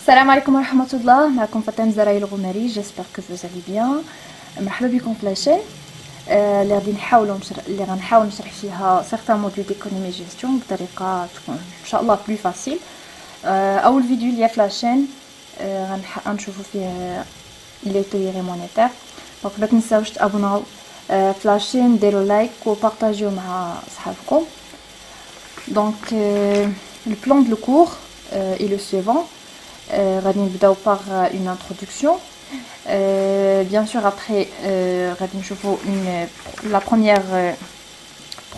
Salam alaikum wa rahmatullah, معكم فاطمة زرايل الغماري, j'espère que vous allez bien. مرحبا بكم في لاشين اللي غنحاول نشرح فيها certains modules d'économie gestion بطريقة تكون ان شاء الله plus facile. اول فيديو اللي في لاشين غنشوفوا فيه لي تيوري مونيتير. دونك ما تنساوش تابوناو في لاشين, ديروا لايك وبارطاجيو مع صحابكم. دونك le plan de le cours est le suivant. غادي نبداو par une introduction. Bien sûr après غادي نشوفوا la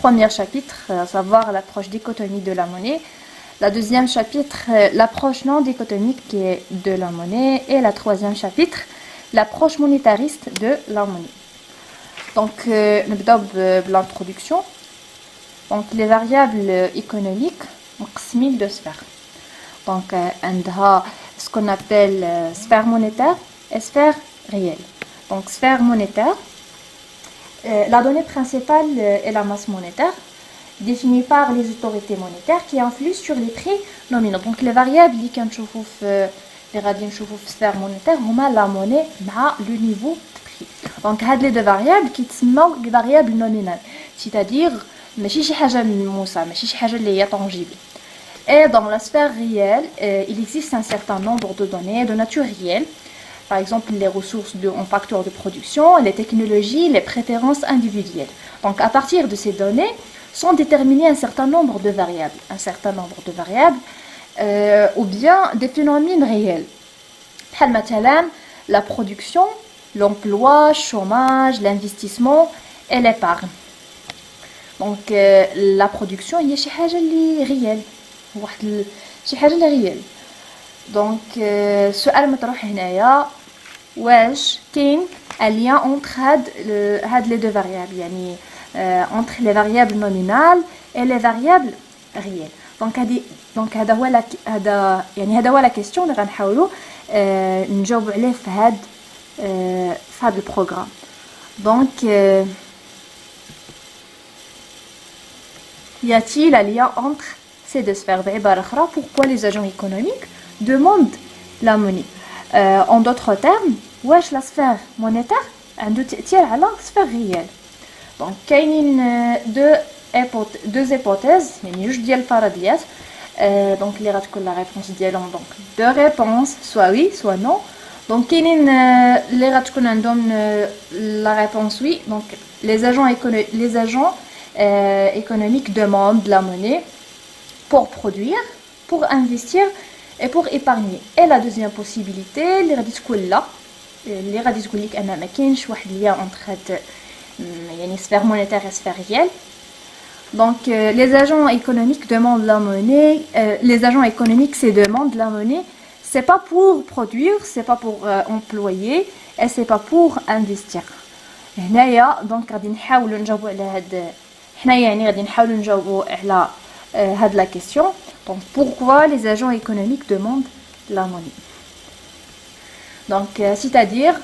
première chapitre, à savoir l'approche dichotomique de la monnaie. La deuxième chapitre, l'approche non dichotomique qui est de la monnaie. Et la troisième chapitre, l'approche monétariste de la monnaie. Donc نبداو بالintroduction. Donc les variables économiques مقسمين de sphères. Donc عندها ce qu'on appelle sphère monétaire et sphère réelle. Donc sphère monétaire, la donnée principale est la masse monétaire, définie par les autorités monétaires qui influent sur les prix nominaux. Donc les variables اللي كنشوفوا في غادي نشوفوا في sphère monétaire هما la monnaie مع le niveau de prix. Donc هاد les deux variables كيتسموا les variables nominales, c'est-à-dire ماشي شي حاجه ملموسه, ماشي شي حاجه اللي هي tangible. Et dans la sphère réelle, il existe un certain nombre de données de nature réelle. Par exemple, les ressources en facteurs de production, les technologies, les préférences individuelles. Donc, à partir de ces données, sont déterminés un certain nombre de variables. Ou bien des phénomènes réels. La production, l'emploi, le chômage, l'investissement et l'épargne. Donc, la production, il y a شي حاجة اللي réelle. واحد شي حاجه اللي ريال. دونك السؤال مطروح هنايا, واش كاين ان لien entre هاد لي دو فاريابل, يعني entre les variables nominales et les variables réelles. دونك هذا هو لا كيسيون اللي غنحاولوا نجاوبوا عليه في هاد البروغرام. دونك y a-t-il un lien entre ces deux sphères? Pourquoi les agents économiques demandent la monnaie? En d'autres termes, wesh la sphère monétaire tient à la sphère réelle. Donc il y a deux hypothèses, il y a juste ديال الفرضيات. Donc les غتكون la réponse ديالهم, donc deux réponses, soit oui soit non. Donc كاينين اللي غتكون عندهم la réponse oui. Donc les agents économiques demandent la monnaie pour produire, pour investir et pour épargner. Et la deuxième possibilité, اللي غادي تكون لا, اللي غادي تقول لك ان ما كاينش واحد ليا entre يعني sphère monétaire et sphère réelle. Donc les agents économiques demandent la monnaie, les agents économiques se demandent la monnaie, c'est pas pour produire, c'est pas pour employer et c'est pas pour investir. هنايا donc غادي نحاولوا نجاوبوا على هاد, حنايا يعني غادي نحاولوا نجاوبوا على la question. Donc pourquoi les agents économiques demandent la monnaie? Donc c'est-à-dire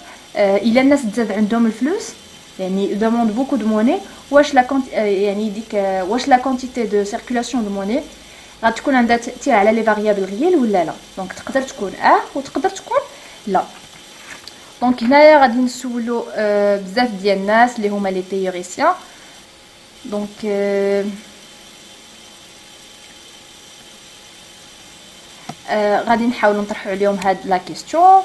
il y a الناس تزاد عندهم الفلوس, يعني ils demandent beaucoup de monnaie. واش يعني ديك واش la quantité de circulation de monnaie غتكون عندها تاثير على les variables réelles ولا لا؟ دونك تقدر تكون وتقدر تكون لا. دونك هنايا غادي نسولوا بزاف ديال الناس اللي هما لي تيوريسيان. دونك غادي نحاولوا نطرحوا عليهم هاد لا كيسيون.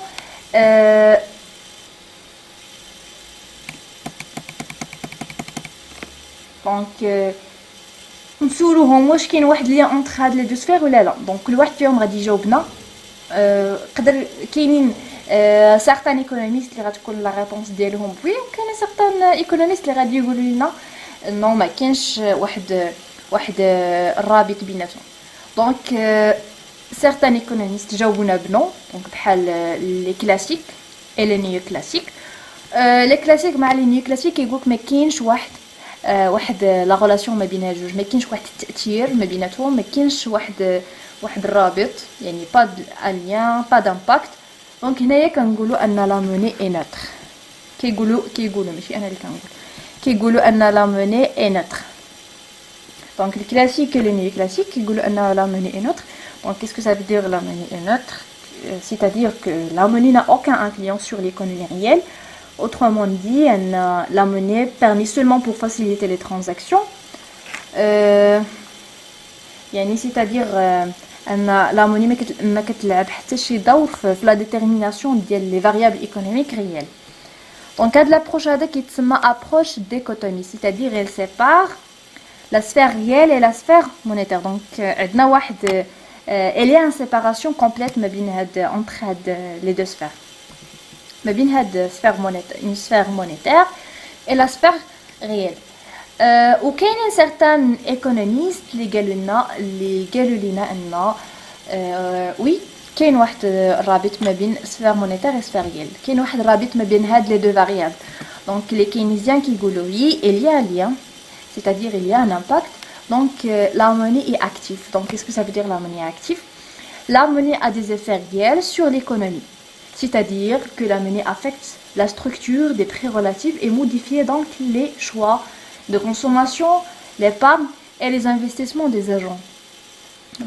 دونك نسولوهم واش كاين واحد ليا اونتر هاد لي دو سفير ولا لا. دونك كل واحد فيهم غادي يجاوبنا. قدر كاينين سارتان ايكونوميست اللي غتكون لا ريبونس ديالهم وي, وكاينين سارتان ايكونوميست اللي غادي يقولوا لنا نو ما كاينش واحد الرابط بيناتهم. دونك certains économistes جاوبونا بنو, دونك بحال لي كلاسيك et les néoclassiques. لي كلاسيك مع لي نيوكلاسيك كيقولك ما كاينش واحد لا ريلاسيون ما بين جوج, ما كاينش واحد التاثير ما بيناتهم, ما كاينش واحد الرابط, يعني با لien با دامباكت. دونك هنايا كنقولوا ان لا موني اي نوتر. كيقولوا ماشي انا اللي كنقول, كيقولوا ان لا موني اي نوتر. Donc les classiques et les néoclassiques qui disent que la monnaie est neutre. Donc qu'est-ce que ça veut dire la monnaie est neutre? c'est-à-dire que la monnaie n'a aucun influence sur l'économie réelle. Autrement dit, la monnaie permet seulement pour faciliter les transactions. C'est-à-dire la monnaie ما كتلعب حتى شي دور في la détermination ديال les variables économiques réelles. Donc l'approche هذا كيتسمى approche dichotomie, c'est-à-dire elle sépare la sphère réelle et la sphère monétaire. Donc عندنا واحد il y a une séparation complète entre les deux sphères. ما بين هاد une sphère monétaire et la sphère réelle. وكاينين certains économistes اللي قالوا لنا ان وي كاين واحد الرابط ما بين sphère monétaire et sphère réelle. كاين واحد الرابط ما بين هاد les deux variables. Donc les keynésiens كيقولوا oui, il y a un lien, c'est-à-dire il y a un impact. Donc la monnaie est active. Donc qu'est-ce que ça veut dire la monnaie est active? La monnaie a des effets réels sur l'économie. C'est-à-dire que la monnaie affecte la structure des prix relatifs et modifie donc les choix de consommation, l'épargne et les investissements des agents.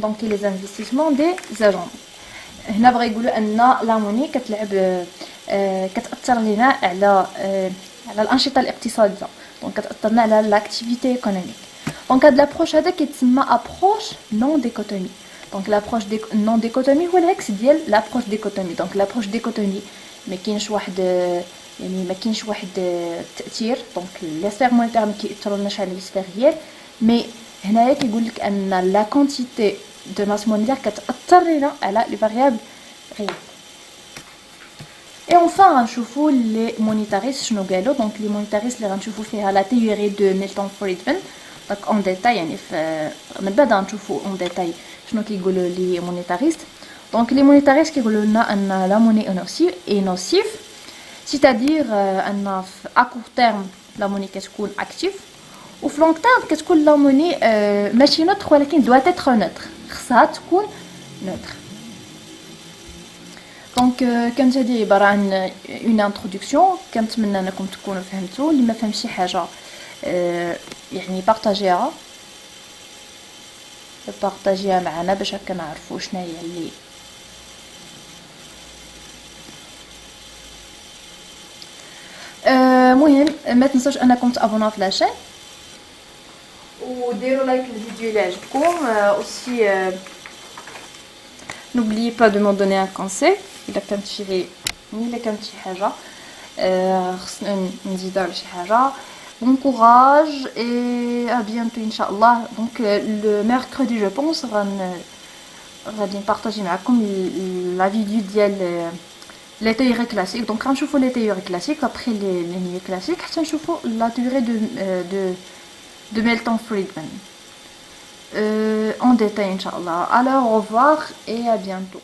Donc les investissements des agents. هنا بغا يقولوا ان لا موني كتاثر لنا على الانشطه الاقتصاديه. دونك كتاثر على لاكتيفيتي ايكونوميك. دونك هاد لابروش هذا كيتسمى ابروش نون ديكوتومي. دونك لابروش نون ديكوتومي هو العكس ديال لابروش ديكوتومي. دونك لابروش ديكوتومي ما كاينش واحد التاثير. دونك لي سفير مونيتير ما كيأثرولناش على لي سفير ريال. مي هنايا كيقول لك ان لا كونتيتي دو ماس مونيتير كتاثر لنا على لي فاريابل ريال. Et enfin غنشوفوا لي مونيتاريست شنو قالوا. دونك لي مونيتاريست اللي غنشوفوا فيها لا تيوري دو ميلتون فريدمان. دونك اون ديتاي يعني من بعد غنشوفوا اون ديتاي شنو كيقولوا لي مونيتاريست. دونك لي مونيتاريست كيقولوا لنا ان لا موني اي نوسيف, c'est-à-dire ان à court terme la monnaie كتكون active وفي لونغ تيرم كتكون لا موني ماشي نوتر ولكن doit être neutre, خصها تكون neutre. دونك كانت هذه عباره عن اون انتروداكسيون. كنتمنى انكم تكونوا فهمتوا. اللي ما فهم شي حاجه يعني بارطاجيها معنا باش هكا نعرفوا شنو هي اللي مهم. ما تنسوش انكم تابوناو في لاشين وديروا لايك للفيديو اللي عجبكم. اوسي n'oubliez pas de me donner un conseil الا كانت شي حاجه خصنا نزيدو على شي حاجه. bon courage et à bientôt inchallah. donc le mercredi je pense غادي نبارطاجي معكم la vidéo ديال les théories classiques. donc غنشوفوا les théories classiques après les lignes classiques حتى نشوفوا la théorie de Milton Friedman en détail inchallah. alors au revoir et à bientôt.